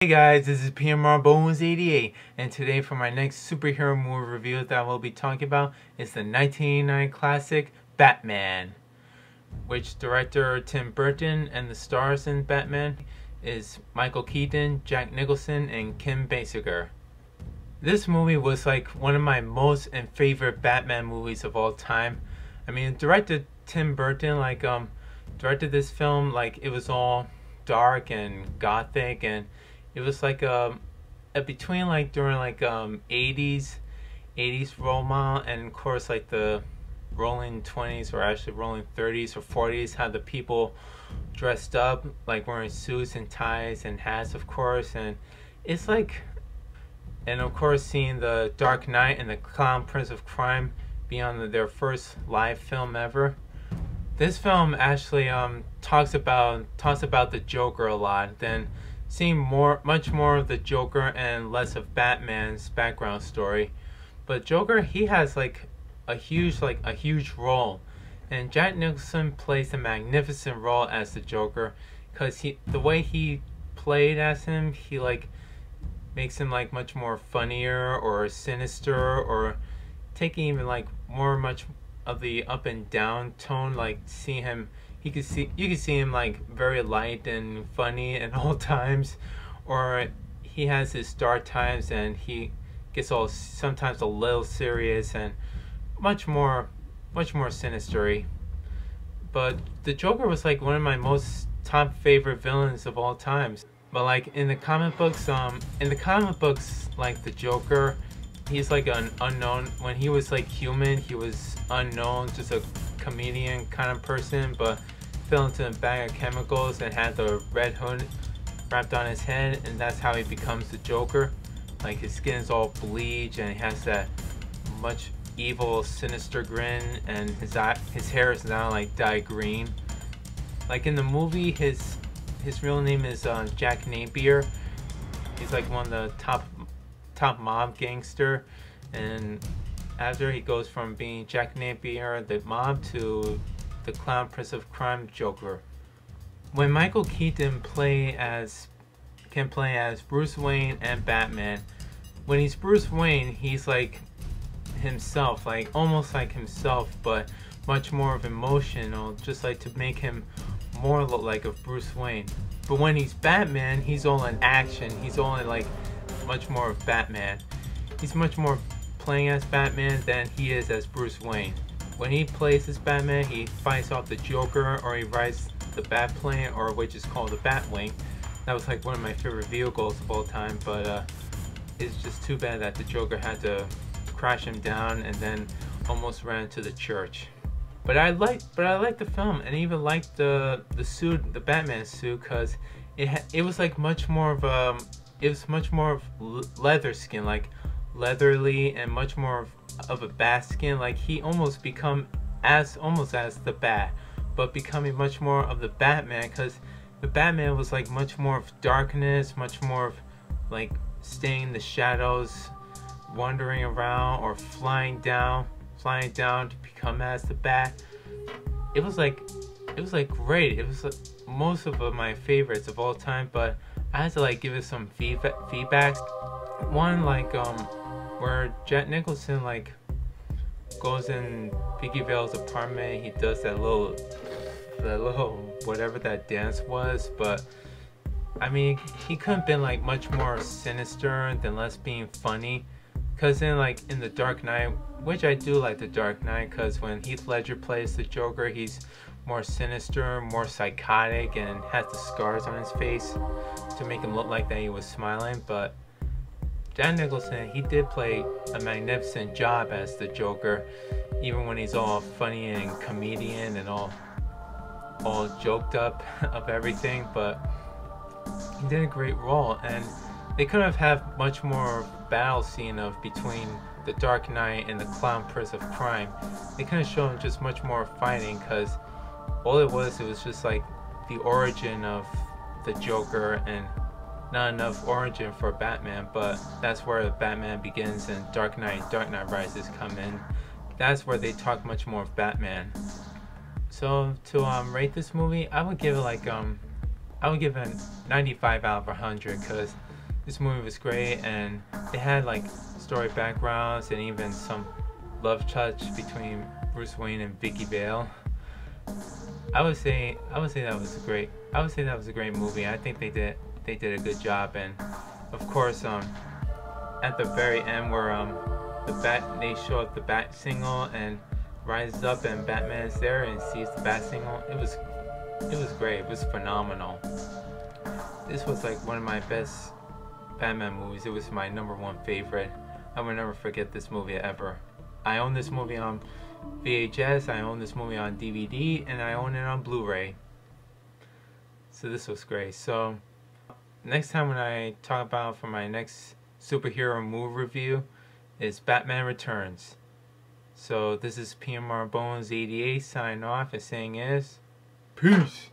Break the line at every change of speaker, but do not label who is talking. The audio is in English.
Hey guys, this is P.M.R.Bonez88, and today for my next superhero movie review that I will be talking about is the 1989 classic Batman, which director Tim Burton, and the stars in Batman is Michael Keaton, Jack Nicholson, and Kim Basinger. This movie was like one of my most and favorite Batman movies of all time. I mean, director Tim Burton directed this film like it was all dark and gothic, and it was like a between like during like 80s role model, and of course like the rolling 20s, or actually rolling 30s or 40s, how the people dressed up like wearing suits and ties and hats, of course. And it's like, and of course seeing the Dark Knight and the Clown Prince of Crime be on their first live film ever. This film actually talks about the Joker a lot, then seeing much more of the Joker and less of Batman's background story. But Joker, he has like a huge role, and Jack Nicholson plays a magnificent role as the Joker, because the way he played as him, he like makes him like much more funnier or sinister, or taking even like much of the up and down tone. Like seeing him, you can see him like very light and funny at all times, or he has his dark times and he gets all sometimes a little serious and much more sinister. But the Joker was like one of my most top favorite villains of all times. But like in the comic books, like the Joker, he's like an unknown. When he was like human, he was unknown, just a comedian kind of person, but fell into a bag of chemicals and had the red hood wrapped on his head, and that's how he becomes the Joker. Like his skin is all bleached and he has that much evil, sinister grin, and his hair is now like dyed green. Like in the movie, his real name is Jack Napier. He's like one of the top mob gangster, and after he goes from being Jack Napier, the mob, to the Clown Prince of Crime, Joker. When Michael Keaton can play as Bruce Wayne and Batman, when he's Bruce Wayne, he's like himself, like almost like himself, but much more of emotional, just like to make him more look like a Bruce Wayne. But when he's Batman, he's all in action. He's all in like much more of Batman. He's much more playing as Batman than he is as Bruce Wayne. When he plays as Batman, he fights off the Joker, or he rides the Batplane, or which is called the Batwing. That was like one of my favorite vehicles of all time, but it's just too bad that the Joker had to crash him down and then almost ran into the church. But I liked the film, and even liked the suit, the Batman suit, because it was like much more of leather skin, like leathery, and much more of a bat skin. Like he almost as the Bat, but becoming much more of the Batman, because the Batman was like much more of darkness, much more of like staying in the shadows, wandering around, or flying down to become as the Bat. It was like great. It was like most of my favorites of all time, but I had to like give it some feedback. One, like where Jack Nicholson like goes in Vicky Vale's apartment, he does that little whatever that dance was. But I mean, he could have been like much more sinister than less being funny. Because in the Dark Knight, which I do like the Dark Knight, because when Heath Ledger plays the Joker, he's more sinister, more psychotic, and has the scars on his face to make him look like that he was smiling. But Jack Nicholson, he did play a magnificent job as the Joker, even when he's all funny and comedian and all joked up of everything. But he did a great role, and they could have had much more battle scene between the Dark Knight and the Clown Prince of Crime. They could have shown just much more fighting, because all it was just like the origin of the Joker, and not enough origin for Batman. But that's where Batman begins, and Dark Knight Rises come in. That's where they talk much more of Batman. So to rate this movie, I would give it a 95 out of 100, because This movie was great, and it had like story backgrounds and even some love touch between Bruce Wayne and Vicky Vale. I would say that was a great. I would say that was a great movie. I think they did a good job, and of course at the very end where they show up the bat signal and rises up and Batman is there and sees the bat signal. It was great. It was phenomenal. This was like one of my best Batman movies. It was my #1 favorite. I will never forget this movie ever. I own this movie on VHS, I own this movie on DVD, and I own it on Blu-ray. So this was great. So next time when I talk about for my next superhero movie review is Batman Returns. So this is P.M.R.Bonez88 signing off and saying is peace.